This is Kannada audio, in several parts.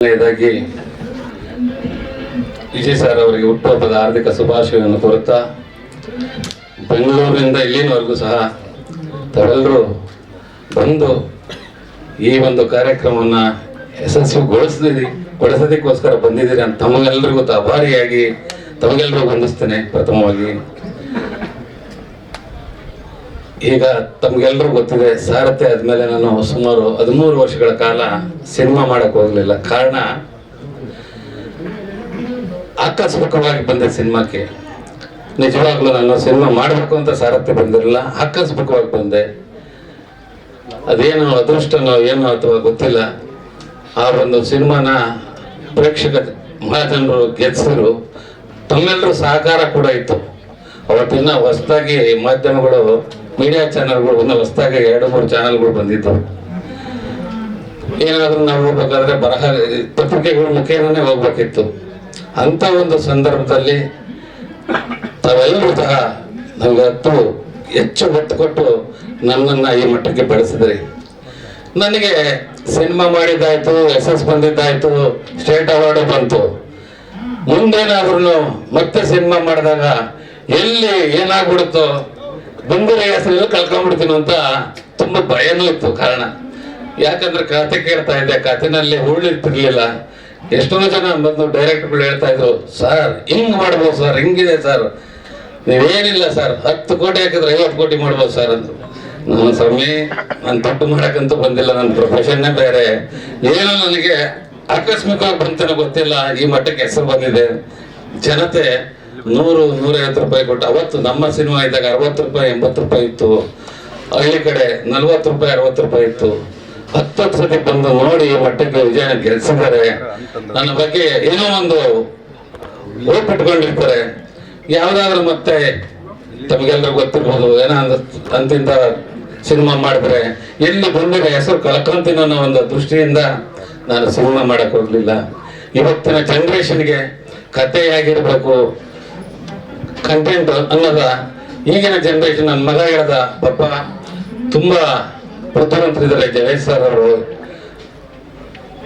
ಮೊದಲನೇದಾಗಿ ವಿಜಯ್ ಸರ್ ಅವರಿಗೆ ಹುಟ್ಟುಹಬ್ಬದ ಹಾರ್ದಿಕ ಶುಭಾಶಯವನ್ನು ಕೋರುತ್ತಾ, ಬೆಂಗಳೂರಿನಿಂದ ಇಲ್ಲಿನವರೆಗೂ ಸಹ ತಾವೆಲ್ಲರೂ ಬಂದು ಈ ಒಂದು ಕಾರ್ಯಕ್ರಮವನ್ನು ಯಶಸ್ವಿಗೊಳಿಸೋದಕ್ಕೋಸ್ಕರ ಬಂದಿದ್ದೀರಿ ಅಂತ ತಮಗೆಲ್ಲರಿಗೂ ಆಭಾರಿಯಾಗಿ ತಮಗೆಲ್ಲರಿಗೂ ವಂದಿಸ್ತೇನೆ. ಪ್ರಥಮವಾಗಿ ಈಗ ತಮ್ಗೆಲ್ರಿಗೂ ಗೊತ್ತಿದೆ, ಸಾರಥಿ ಆದ್ಮೇಲೆ ನಾನು ಸುಮಾರು 13 ವರ್ಷಗಳ ಕಾಲ ಸಿನಿಮಾ ಮಾಡಕ್ ಹೋಗ್ಲಿಲ್ಲ. ಕಾರಣ ಆಕಸ್ಮಿಕವಾಗಿ ಬಂದೆ ಸಿನಿಮಾಕ್ಕೆ. ನಿಜವಾಗ್ಲೂ ನಾನು ಸಿನಿಮಾ ಮಾಡಬೇಕು ಅಂತ ಸಾರಥಿ ಬಂದಿರಲಿಲ್ಲ, ಆಕಸ್ಮಿಕವಾಗಿ ಬಂದೆ. ಅದೇನೋ ಅದೃಷ್ಟನೋ ಏನೋ ಅಥವಾ ಗೊತ್ತಿಲ್ಲ, ಆ ಒಂದು ಸಿನಿಮಾನ ಪ್ರೇಕ್ಷಕ ಮಹಾಜನರು ಗೆಲ್ಸಿದ್ರು. ತಮ್ಮೆಲ್ಲರೂ ಸಹಕಾರ ಕೂಡ ಇತ್ತು. ಅವತ್ತಿನ ಹೊಸದಾಗಿ ಮಾಧ್ಯಮಗಳು, ಮೀಡಿಯಾ ಚಾನೆಲ್ಗಳು, ಹೊಸದಾಗಿ 2-3 ಚಾನೆಲ್ಗಳು ಬಂದಿದ್ದು. ಏನಾದ್ರೂ ನಾವು ಹೋಗ್ಬೇಕಾದ್ರೆ ಬರಹ ಪತ್ರಿಕೆಗಳ ಮುಖೇನನೇ ಹೋಗ್ಬೇಕಿತ್ತು. ಅಂತ ಒಂದು ಸಂದರ್ಭದಲ್ಲಿ ತಾವೆಲ್ಲರೂ ಸಹ ನಮ್ಗೆ ಹೆಚ್ಚು ಒತ್ತು ಕೊಟ್ಟು ನನ್ನನ್ನು ಈ ಮಟ್ಟಕ್ಕೆ ಬೆಳೆಸಿದ್ರಿ. ನನಗೆ ಸಿನಿಮಾ ಮಾಡಿದ್ದಾಯ್ತು, ಯಶಸ್ಸು ಬಂದಿದ್ದಾಯ್ತು, ಸ್ಟೇಟ್ ಅವಾರ್ಡು ಬಂತು. ಮುಂದೇನಾದ್ರೂ ಮತ್ತೆ ಸಿನಿಮಾ ಮಾಡಿದಾಗ ಎಲ್ಲಿ ಏನಾಗ್ಬಿಡುತ್ತೋ, ಬಂದಿರೋ ಹೆಸರೆಲ್ಲ ಕಳ್ಕೊಂಡ್ಬಿಡ್ತೀನೋ ಅಂತ ತುಂಬಾ ಭಯನೂ ಇತ್ತು. ಕಾರಣ ಯಾಕಂದ್ರೆ ಕತೆ ಕೇಳ್ತಾ ಇದ್ದೆ, ಕತೆನಲ್ಲಿ ಉಳಿರ್ತಿರ್ಲಿಲ್ಲ. ಎಷ್ಟೊಂದು ಜನ ಬಂದು ಡೈರೆಕ್ಟರ್ಗಳು ಹೇಳ್ತಾ ಇದ್ರು, ಸರ್ ಹಿಂಗ್ ಮಾಡ್ಬೋದು ಸರ್, ಹಿಂಗಿದೆ ಸರ್, ನೀವೇನಿಲ್ಲ ಸರ್, 10 ಕೋಟಿ ಹಾಕಿದ್ರೆ 50 ಕೋಟಿ ಮಾಡ್ಬೋದು ಸರ್ ಅಂದ್ರು. ನಾನು ಸ್ವಾಮಿ, ನಾನು ದುಡ್ಡು ಮಾಡಕ್ಕಂತೂ ಬಂದಿಲ್ಲ, ನನ್ನ ಪ್ರೊಫೆಷನ್ನೇ ಬೇರೆ. ಏನೋ ನನಗೆ ಆಕಸ್ಮಿಕವಾಗಿ ಬಂತೇನೋ ಗೊತ್ತಿಲ್ಲ, ಈ ಮಟ್ಟಕ್ಕೆ ಹೆಸರು ಬಂದಿದೆ. ಜನತೆ 100-150 ರೂಪಾಯಿ ಕೊಟ್ಟು, ಅವತ್ತು ನಮ್ಮ ಸಿನಿಮಾ ಇದ್ದಾಗ 60 ರೂಪಾಯಿ 80 ರೂಪಾಯಿ ಇತ್ತು. ಹಳ್ಳಿ ಕಡೆ 40 ರೂಪಾಯಿ 60 ರೂಪಾಯಿ ಇತ್ತು. 10 ಸತಿ ಬಂದು ನೋಡಿ ಈ ಮಟ್ಟಕ್ಕೆ ವಿಜಯನ ಗೆಲ್ಸಿದ್ದಾರೆ. ನನ್ನ ಬಗ್ಗೆ ಏನೋ ಒಂದು ಓಪಿಟ್ಕೊಂಡಿರ್ತಾರೆ. ಯಾವ್ದಾದ್ರು ಮತ್ತೆ ತಮಗೆಲ್ಲರೂ ಗೊತ್ತಿರ್ಬೋದು, ಏನೋ ಅಂತಿಂತ ಸಿನಿಮಾ ಮಾಡಿದ್ರೆ ಎಲ್ಲಿ ಬಂದಿರೋ ಹೆಸರು ಕಳ್ಕೊಂತೀನೋ ಅನ್ನೋ ಒಂದು ದೃಷ್ಟಿಯಿಂದ ನಾನು ಸಿನಿಮಾ ಮಾಡಕ್ ಹೋಗ್ಲಿಲ್ಲ. ಇವತ್ತಿನ ಜನರೇಷನ್ಗೆ ಕತೆ ಆಗಿರ್ಬೇಕು, ಕಂಟೆಂಟ್ ಅನ್ನೋದ ಈಗಿನ ಜನರೇಷನ್. ನನ್ನ ಮಗ ಹೇಳ್ದ, ಪಾಪ ತುಂಬಾ ಬುದ್ಧಿವಂತರಿದ್ದಾರೆ ಜಯೇಶ್ ಸರ್ ಅವರು,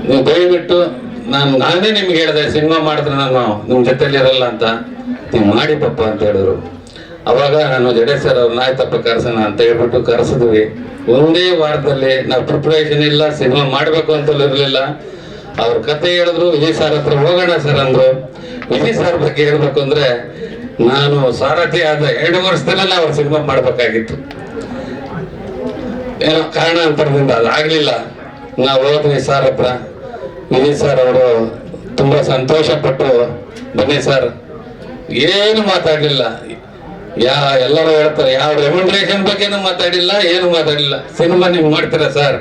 ನೀವು ದಯವಿಟ್ಟು ನಾನೇ ನಿಮ್ಗೆ ಹೇಳಿದೆ, ಸಿನಿಮಾ ಮಾಡಿದ್ರೆ ನಾನು ನಿಮ್ ಜೊತೆಲಿ ಇರಲ್ಲ ಅಂತ, ನೀವು ಮಾಡಿ ಪಪ್ಪ ಅಂತ ಹೇಳಿದ್ರು. ಅವಾಗ ನಾನು ಜಡೇಶ್ ಸರ್ ಅವ್ರನ್ನ ಆಯ್ತಪ್ಪ ಕರ್ಸೋಣ ಅಂತ ಹೇಳ್ಬಿಟ್ಟು ಕರೆಸಿದ್ವಿ. ಒಂದೇ ವಾರದಲ್ಲಿ ನಾವು ಪ್ರಿಪರೇಷನ್ ಇಲ್ಲ, ಸಿನಿಮಾ ಮಾಡ್ಬೇಕು ಅಂತಲೂ ಇರಲಿಲ್ಲ. ಅವ್ರ ಕತೆ ಹೇಳಿದ್ರು, ವಿಜಯ್ ಸರ್ ಹತ್ರ ಹೋಗೋಣ ಸರ್ ಅಂದ್ರು. ವಿಜಯ್ ಸರ್ ಬಗ್ಗೆ ಹೇಳ್ಬೇಕು ಅಂದ್ರೆ, ನಾನು ಸಾರಥಿ ಆದ 2 ವರ್ಷದಲ್ಲೇ ಅವ್ರ ಸಿನಿಮಾ ಮಾಡ್ಬೇಕಾಗಿತ್ತು. ಏನೋ ಕಾರಣಾಂತರದಿಂದ ಅದಾಗ್ಲಿಲ್ಲ. ನಾವು ಹೋದ್ವಿ ಸರ್ ಹತ್ರ. ವಿಜಯ್ ಸರ್ ಅವರು ತುಂಬಾ ಸಂತೋಷ ಪಟ್ಟು, ಬನ್ನಿ ಸರ್, ಏನು ಮಾತಾಡ್ಲಿಲ್ಲ. ಎಲ್ಲರೂ ಹೇಳ್ತಾರೆ, ಯಾವ ರೆಮ್ಯುನರೇಷನ್ ಬಗ್ಗೆನೂ ಮಾತಾಡಿಲ್ಲ, ಏನು ಮಾತಾಡಿಲ್ಲ. ಸಿನಿಮಾ ನೀವು ಮಾಡ್ತೀರಾ ಸರ್,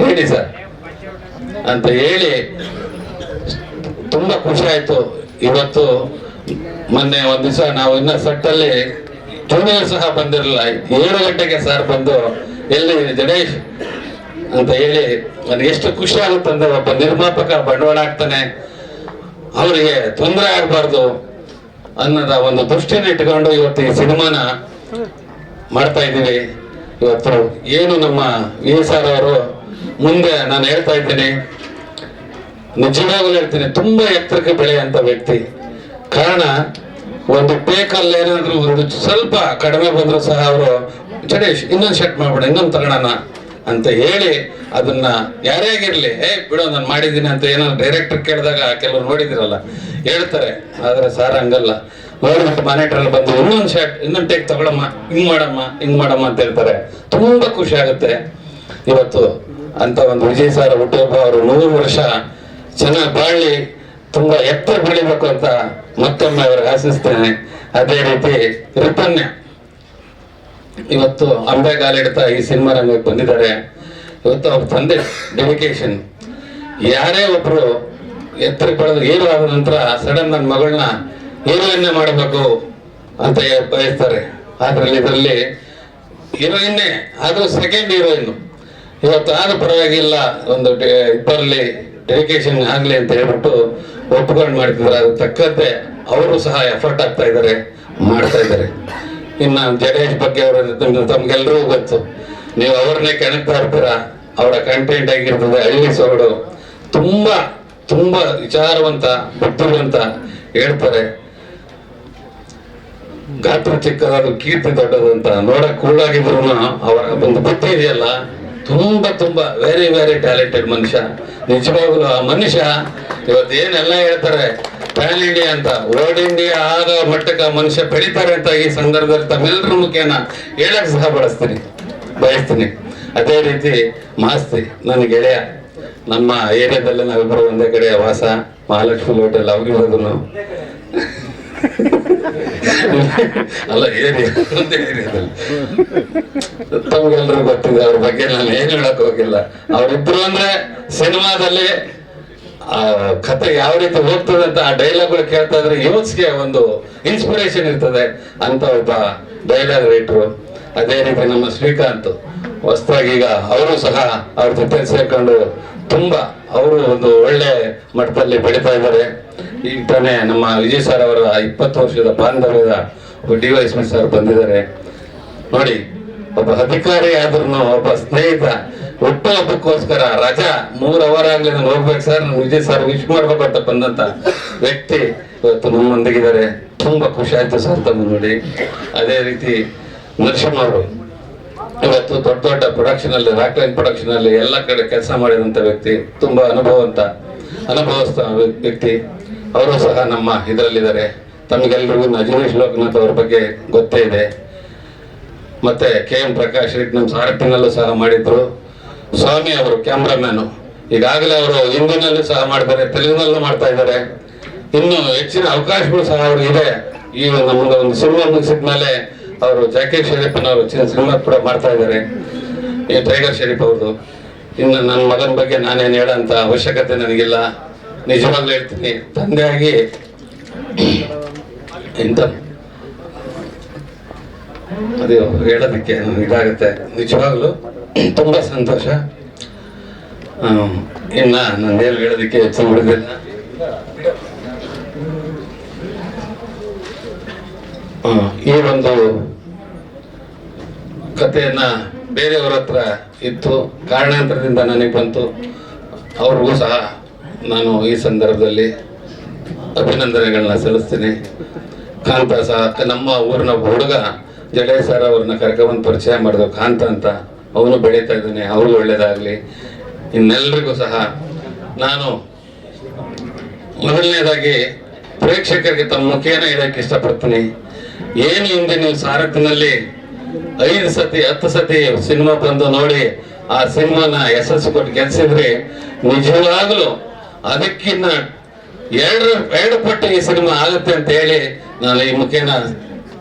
ಹೇಳಿ ಸರ್ ಅಂತ ಹೇಳಿ ತುಂಬಾ ಖುಷಿ ಆಯ್ತು. ಇವತ್ತು ಮೊನ್ನೆ ಒಂದ್ ದಿವಸ ನಾವು ಇನ್ನ ಸೆಟ್ಟಲ್ಲಿ ಜೂನಿಯರ್ ಸಹ ಬಂದಿರಲಿಲ್ಲ. 7 ಗಂಟೆಗೆ ಸರ್ ಬಂದು, ಎಲ್ಲಿ ಜಡೇಶ್ ಅಂತ ಹೇಳಿ, ನನಗೆ ಎಷ್ಟು ಖುಷಿ ಆಗುತ್ತಂದ್ರೆ, ಒಬ್ಬ ನಿರ್ಮಾಪಕ ಬಂಡವಾಳ ಹಾಕ್ತಾನೆ, ಅವರಿಗೆ ತೊಂದರೆ ಆಗ್ಬಾರ್ದು ಅನ್ನೋದ ಒಂದು ದೃಷ್ಟಿನ ಇಟ್ಕೊಂಡು ಇವತ್ತು ಈ ಸಿನಿಮಾನ ಮಾಡ್ತಾ ಇದ್ದೀವಿ. ಇವತ್ತು ಏನು ನಮ್ಮ ವಿಜಯ್ ಸರ್ ಅವರು ಮುಂದೆ ನಾನು ಹೇಳ್ತಾ ಇದ್ದೀನಿ, ನಿಜವಾಗ್ಲೂ ಹೇಳ್ತೀನಿ, ತುಂಬಾ ಎತ್ತರಕ್ಕೆ ಬೆಳೆಯುವಂತ ವ್ಯಕ್ತಿ. ಕಾರಣ ಒಂದು ಟೇಕಲ್ಲಿ ಏನಾದ್ರು ಒಂದು ಸ್ವಲ್ಪ ಕಡಿಮೆ ಬಂದ್ರು ಸಹ ಅವರು, ಜಡೇಶ್ ಇನ್ನೊಂದು ಶರ್ಟ್ ಮಾಡ್ಬೇಡ, ಇನ್ನೊಂದು ತಗೋಣ ಅಂತ ಹೇಳಿ, ಅದನ್ನ ಯಾರೇ ಆಗಿರ್ಲಿ, ಬಿಡೋ ನಾನು ಮಾಡಿದ್ದೀನಿ ಅಂತ ಏನಾದ್ರು ಡೈರೆಕ್ಟರ್ ಕೇಳಿದಾಗ ಕೆಲವರು ನೋಡಿದಿರಲ್ಲ ಹೇಳ್ತಾರೆ. ಆದ್ರೆ ಸಾರ್ ಹಂಗಲ್ಲ, ನೋಡ್ಬಿಟ್ಟು ಮಾನಿಟರ್ ಬಂದು ಇನ್ನೊಂದು ಶರ್ಟ್, ಇನ್ನೊಂದು ಟೇಕ್ ತಗೊಳಮ್ಮ, ಹಿಂಗ್ ಮಾಡಮ್ಮ ಅಂತ ಹೇಳ್ತಾರೆ. ತುಂಬಾ ಖುಷಿ ಆಗುತ್ತೆ. ಇವತ್ತು ಅಂತ ಒಂದು ವಿಜಯ್ ಸರ್ ಹುಟ್ಟುಹಬ್ಬ, ಅವರು 100 ವರ್ಷ ಚೆನ್ನಾಗಿ ಬಾಳಿ ತುಂಬಾ ಎತ್ತರ ಬೆಳಿಬೇಕು ಅಂತ ಮತ್ತೊಮ್ಮೆ ಅವ್ರಿಗೆ ಆಶಿಸ್ತೇನೆ. ಅದೇ ರೀತಿ ರಿಪನ್ಯ ಇವತ್ತು ಅಂಬೆಗಾಲಿಡ್ತಾ ಈ ಸಿನಿಮಾ ರಂಗಕ್ಕೆ ಬಂದಿದ್ದಾರೆ. ಇವತ್ತು ಅವ್ರ ತಂದೆ ಡೆಡಿಕೇಶನ್. ಯಾರೇ ಒಬ್ರು ಎತ್ತರಕ್ಕೆ ಬೆಳೆದು ಹೀರೋ ಆದ ನಂತರ ಸಡನ್ ನನ್ನ ಮಗಳನ್ನ ಹೀರೋಯಿನ್ನೇ ಮಾಡಬೇಕು ಅಂತ ಬಯಸ್ತಾರೆ. ಅದ್ರಲ್ಲಿ ಇದರಲ್ಲಿ ಹೀರೋಯಿನ್ನೇ, ಅದು ಸೆಕೆಂಡ್ ಹೀರೋಯಿನ್. ಇವತ್ತು ಆದ್ರೂ ಪರವಾಗಿಲ್ಲ, ಒಂದು ಇಬ್ಬರಲ್ಲಿ ಡೆಡಿಕೇಶನ್ ಆಗ್ಲಿ ಅಂತ ಹೇಳ್ಬಿಟ್ಟು ಒಪ್ಕೊಂಡು ಮಾಡ್ತಿದ್ದಾರೆ. ಅದು ತಕ್ಕಂತೆ ಅವರು ಸಹ ಎಫರ್ಟ್ ಆಗ್ತಾ ಇದ್ದಾರೆ, ಮಾಡ್ತಾ ಇದ್ದಾರೆ. ಇನ್ನು ಜಡೇಶ್ ಬಗ್ಗೆ ತಮ್ಗೆಲ್ರಿಗೂ ಗೊತ್ತು, ನೀವು ಅವ್ರನ್ನೇ ಕೆಣಕ್ತಾ ಇರ್ತೀರಾ. ಅವರ ಕಂಟೆಂಟ್ ಆಗಿರ್ತದೆ, ಹಳ್ಳಿ ಸೊಗಡು, ತುಂಬಾ ತುಂಬಾ ವಿಚಾರವಂತ, ಬುದ್ಧಿವಂತ. ಹೇಳ್ತಾರೆ, ಗಾತ್ರ ಚಿಕ್ಕದಾದ್ರು ಕೀರ್ತಿ ದೊಡ್ಡದು ಅಂತ. ನೋಡಕ್ ಕೂಡಾಗಿದ್ರು ಅವರ ಒಂದು ಬುದ್ಧಿ ಇದೆಯಲ್ಲ, ತುಂಬಾ ವೆರಿ ವೆರಿ ಟ್ಯಾಲೆಂಟೆಡ್ ಮನುಷ್ಯ. ನಿಜವಾಗ್ಲೂ ಆ ಮನುಷ್ಯ ಇವತ್ತೇನೆಲ್ಲ ಹೇಳ್ತಾರೆ ಪ್ಯಾನ್ ಇಂಡಿಯಾ ಅಂತ, ವರ್ಲ್ಡ್ ಇಂಡಿಯಾ ಆಗ ಮಟ್ಟಕ್ಕೆ ಮನುಷ್ಯ ಬೆಳಿತಾರೆ ಅಂತ ಈ ಸಂದರ್ಭದಲ್ಲಿ ತಮ್ಮೆಲ್ಲರ ಮುಖೇನ ಹೇಳಕ್ ಸಹ ಬಯಸ್ತೀನಿ. ಅದೇ ರೀತಿ ಮಾಸ್ತಿ ನನ್ನ ಗೆಳೆಯ, ನಮ್ಮ ಏರಿಯಾದಲ್ಲೇ ನಾವಿಬ್ಬರು ಒಂದೇ ಕಡೆ ವಾಸ, ಮಹಾಲಕ್ಷ್ಮಿ ಹೋಟೆಲ್ ಅವಾಗಿರೋದು ಅಲ್ಲ ಏರಿಯಾ ಒಂದೇ ಏರಿಯಾದಲ್ಲಿ. ತಮ್ಗೆಲ್ರಿಗೂ ಗೊತ್ತಿದೆ ಅವ್ರ ಬಗ್ಗೆ ನಾನು ಏನ್ ಹೇಳಕ್ ಹೋಗಿಲ್ಲ. ಅವ್ರಿಬ್ರು ಅಂದ್ರೆ ಸಿನಿಮಾದಲ್ಲಿ ಆ ಕಥೆ ಯಾವ ರೀತಿ ಹೋಗ್ತದೆ ಅಂತ ಆ ಡೈಲಾಗ್ಗಳು ಕೇಳ್ತಾ ಇದ್ರೆ ಯೂತ್ಸ್ಗೆ ಒಂದು ಇನ್ಸ್ಪಿರೇಷನ್ ಇರ್ತದೆ ಅಂತ ಒಬ್ಬ ಡೈಲಾಗ್ ರೈಟ್ರು. ಅದೇ ರೀತಿ ನಮ್ಮ ಶ್ರೀಕಾಂತ್ ಹೊಸದಾಗಿ ಈಗ ಅವರು ಸಹ ಅವ್ರ ಜೊತೆ ಸೇರ್ಕೊಂಡು ಅವರು ಒಂದು ಒಳ್ಳೆ ಮಟ್ಟದಲ್ಲಿ ಬೆಳೀತಾ ಇದ್ದಾರೆ. ಈಗ ತಾನೇ ನಮ್ಮ ವಿಜಯ್ ಸರ್ ಅವರ 20 ವರ್ಷದ ಬಾಂಧವ್ಯದ DYSP ಸರ್ ಬಂದಿದ್ದಾರೆ ನೋಡಿ. ಒಬ್ಬ ಅಧಿಕಾರಿ ಆದ್ರೂ ಒಬ್ಬ ಸ್ನೇಹಿತ ಹುಟ್ಟುಹಬ್ಬಕ್ಕೋಸ್ಕರ ರಜಾ 3 ಅವರ್ ಆಗ್ಲಿ ನಾನು ಹೋಗ್ಬೇಕು ಸರ್, ವಿಜಯ್ ಸರ್ ವಿಶ್ ಮಾಡ್ಬೇಕು ಅಂತ ಬಂದಂತ ವ್ಯಕ್ತಿ ಇವತ್ತು ನಮ್ಮೊಂದಿಗಿದ್ದಾರೆ. ತುಂಬಾ ಖುಷಿ ಆಯ್ತು ಸರ್ ತಮ್ಮ ನೋಡಿ. ಅದೇ ರೀತಿ ನರಸಿಂಹ ಅವರು ಇವತ್ತು ದೊಡ್ಡ ಪ್ರೊಡಕ್ಷನ್ ಅಲ್ಲಿ, ರಾಕ್ಲೈನ್ ಪ್ರೊಡಕ್ಷನ್ ಅಲ್ಲಿ ಎಲ್ಲ ಕಡೆ ಕೆಲಸ ಮಾಡಿದಂತ ವ್ಯಕ್ತಿ, ತುಂಬಾ ಅನುಭವಸ್ಥ ವ್ಯಕ್ತಿ. ಅವರು ಸಹ ನಮ್ಮ ಇದರಲ್ಲಿದ್ದಾರೆ. ತಮಗೆಲ್ಲರಿಗೂ ನಜನೀಶ್ ಲೋಕನಾಥ್ ಅವ್ರ ಬಗ್ಗೆ ಗೊತ್ತೇ ಇದೆ. ಮತ್ತೆ KM ಪ್ರಕಾಶ್ ನಮ್ಮ ಸಾರಥ್ಯನಲ್ಲೂ ಸಹ ಮಾಡಿದ್ರು. ಸ್ವಾಮಿ ಅವರು ಕ್ಯಾಮ್ರಾಮ್ಯಾನು, ಈಗಾಗಲೇ ಅವರು ಹಿಂದಿನಲ್ಲೂ ಸಹ ಮಾಡಿದ್ದಾರೆ, ತೆಲುಗಿನಲ್ಲೂ ಮಾಡ್ತಾ ಇದ್ದಾರೆ. ಇನ್ನು ಹೆಚ್ಚಿನ ಅವಕಾಶಗಳು ಸಹ ಅವರು ಇದೆ. ಈ ನಮ್ದು ಒಂದು ಸಿನಿಮಾ ಮುಗಿಸಿದ ಮೇಲೆ ಅವರು ಜಾಕೀರ್ ಶರೀಫ್ನವರು ಸಿನಿಮಾ ಕೂಡ ಮಾಡ್ತಾ ಇದ್ದಾರೆ, ಈ ಟೈಗರ್ ಶರೀಫ್ ಅವ್ರದ್ದು. ಇನ್ನು ನನ್ನ ಮಗನ ಬಗ್ಗೆ ನಾನೇನು ಹೇಳೋಂಥ ಅವಶ್ಯಕತೆ ನನಗಿಲ್ಲ. ನಿಜವಾಗ್ಲೂ ಹೇಳ್ತೀನಿ, ತಂದೆಯಾಗಿ ಇಂಥ ಅದು ಹೇಳೋದಕ್ಕೆ ಇದಾಗುತ್ತೆ. ನಿಜವಾಗ್ಲೂ ತುಂಬಾ ಸಂತೋಷ. ಇನ್ನ ನಂದೇನು ಹೇಳೋದಕ್ಕೆ ಹೆಚ್ಚು ಬಿಡುದಿಲ್ಲ. ಈ ಒಂದು ಕಥೆಯನ್ನ ಬೇರೆಯವರ ಹತ್ರ ಇತ್ತು, ಕಾರಣಾಂತರದಿಂದ ನನಗೆ ಬಂತು. ಅವ್ರಿಗೂ ಸಹ ನಾನು ಈ ಸಂದರ್ಭದಲ್ಲಿ ಅಭಿನಂದನೆಗಳನ್ನ ಸಲ್ಲಿಸ್ತೀನಿ. ಕಾಂತ ಸಹ ನಮ್ಮ ಊರಿನ ಹುಡುಗ ಜಡೇ ಸರ್ ಅವ್ರನ್ನ ಕರ್ಕೊಂಡ್ಬಂದು ಪರಿಚಯ ಮಾಡಿದ್ರು, ಕಾಂತ ಅಂತ. ಅವನು ಬೆಳೀತಾ ಇದ್ದಾನೆ, ಅವ್ರಿಗೂ ಒಳ್ಳೇದಾಗ್ಲಿ. ಇನ್ನೆಲ್ಲರಿಗೂ ಸಹ ನಾನು ಮೊದಲನೇದಾಗಿ ಪ್ರೇಕ್ಷಕರಿಗೆ ತಮ್ಮ ಮುಖೇನ ಹೇಳಕ್ಕೆ ಇಷ್ಟಪಡ್ತೀನಿ. ಏನು ಹಿಂದೆ ನೀವು ಸಾರಥ್ಯದಲ್ಲಿ 5 ಸತಿ 10 ಸತಿ ಸಿನಿಮಾ ಬಂದು ನೋಡಿ ಆ ಸಿನಿಮಾನ ಯಶಸ್ಸು ಕೊಟ್ಟು ಗೆಲ್ಸಿದ್ರಿ, ನಿಜವಾಗ್ಲೂ ಅದಕ್ಕಿಂತ ಎರಡು ಪಟ್ಟು ಈ ಸಿನಿಮಾ ಆಗುತ್ತೆ ಅಂತ ಹೇಳಿ ನಾನು ಈ ಮುಖೇನ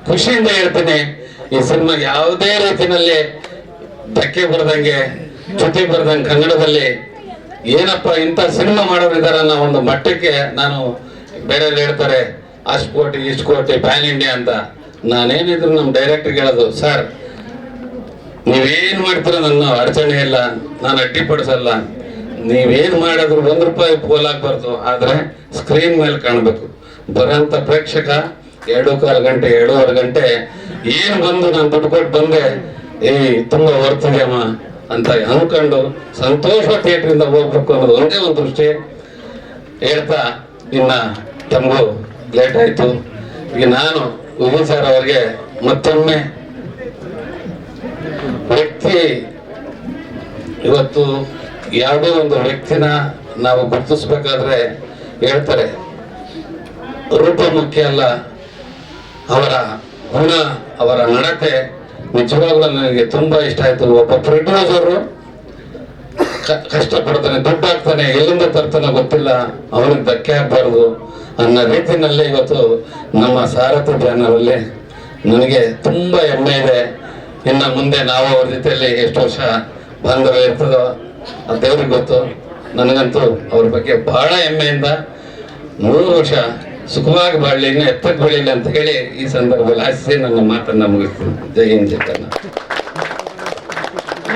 ಖುಷಿಯಿಂದ ಹೇಳ್ತೀನಿ. ಈ ಸಿನಿಮಾ ಯಾವುದೇ ರೀತಿಯಲ್ಲಿ ಧಕ್ಕೆ ಬರದಂಗೆ, ಚ್ಯುತಿ ಬರದಂಗೆ, ಕನ್ನಡದಲ್ಲಿ ಏನಪ್ಪ ಇಂಥ ಸಿನಿಮಾ ಮಾಡೋರಿದಾರ ಅನ್ನೋ ಒಂದು ಮಟ್ಟಕ್ಕೆ ನಾನು, ಬೇರೆ ಹೇಳ್ತಾರೆ ಅಷ್ಟು ಕೋಟಿ ಇಷ್ಟು ಕೋಟಿ ಪ್ಯಾನ್ ಇಂಡಿಯಾ ಅಂತ. ನಾನೇನಿದ್ರು ನಮ್ಮ ಡೈರೆಕ್ಟರ್ಗೆ ಹೇಳೋದು, ಸರ್ ನೀವೇನ್ ಮಾಡ್ತೀರ ನನ್ನ ಅಡಚಣೆ ಇಲ್ಲ, ನಾನು ಅಡ್ಡಿಪಡಿಸಲ್ಲ. ನೀವೇನ್ ಮಾಡಿದ್ರು 1 ರೂಪಾಯಿ ಪೋಲಾಗಬಾರ್ದು, ಆದ್ರೆ ಸ್ಕ್ರೀನ್ ಮೇಲೆ ಕಾಣಬೇಕು. ಬರೋಂಥ ಪ್ರೇಕ್ಷಕ 2.25 ಗಂಟೆ 2.5 ಗಂಟೆ ಏನ್ ಬಂದು ನಾನು ದುಡ್ಡು ಕೊಟ್ಟು ಬಂದೆ, ತುಂಬಾ ಹೊರ್ತಿದ್ಯಮ್ಮ ಅಂತ ಅನ್ಕೊಂಡು ಸಂತೋಷ ಥಿಯೇಟ್ರಿಂದ ಹೋಗ್ಬೇಕು ಅನ್ನೋದು ಒಂದೇ ಒಂದು ದೃಷ್ಟಿ ಹೇಳ್ತಾ, ಇನ್ನ ತಮಗೂ ಲೇಟ್ ಆಯ್ತು. ಈಗ ನಾನು ವಿಜಯ್ ಸರ್ ಅವರಿಗೆ ಮತ್ತೊಮ್ಮೆ, ವ್ಯಕ್ತಿ ಇವತ್ತು ಯಾವುದೇ ಒಂದು ವ್ಯಕ್ತಿನ ನಾವು ಗುರುತಿಸ್ಬೇಕಾದ್ರೆ ಹೇಳ್ತಾರೆ, ರೂಪ ಮುಖ್ಯ ಅಲ್ಲ, ಅವರ ಗುಣ, ಅವರ ನಡತೆ. ನಿಜವಾಗ್ಲೂ ನನಗೆ ತುಂಬಾ ಇಷ್ಟ ಆಯ್ತು. ಒಬ್ಬ ಪ್ರೊಡ್ಯೂಸರು ಕಷ್ಟಪಡ್ತಾನೆ, ದುಡ್ಡು ಹಾಕ್ತಾನೆ, ಎಲ್ಲಿಂದ ತರ್ತಾನೆ ಗೊತ್ತಿಲ್ಲ, ಅವನಿಗೆ ಧಕ್ಕೆ ಆಗ್ಬಾರ್ದು ಅನ್ನೋ ರೀತಿನಲ್ಲಿ ಇವತ್ತು ನಮ್ಮ ಸಾರಥಿ ಬ್ಯಾನರ್ ಅಲ್ಲಿ ನನಗೆ ತುಂಬಾ ಹೆಮ್ಮೆ ಇದೆ. ಇನ್ನು ಮುಂದೆ ನಾವು ಅವ್ರ ಜೊತೆಯಲ್ಲಿ ಎಷ್ಟು ವರ್ಷ ಬಾಂಧವ್ಯ ಇರ್ತದೋ ಆ ದೇವ್ರಿಗೆ ಗೊತ್ತು. ನನಗಂತೂ ಅವ್ರ ಬಗ್ಗೆ ಬಹಳ ಹೆಮ್ಮೆಯಿಂದ 3 ವರ್ಷ ಸುಖವಾಗಿ ಬಾಳಲಿ, ಇನ್ನು ಎತ್ತಕ್ಕೆ ಬೆಳೀಲಿ ಅಂತ ಹೇಳಿ ಈ ಸಂದರ್ಭದಲ್ಲಿ ಆಶಿಸಿ ನನ್ನ ಮಾತನ್ನ ಮುಗಿಸ್ತೀನಿ. ಜೈ ಹಿಂದ್, ಜೈ ಕರ್ನಾಟಕ.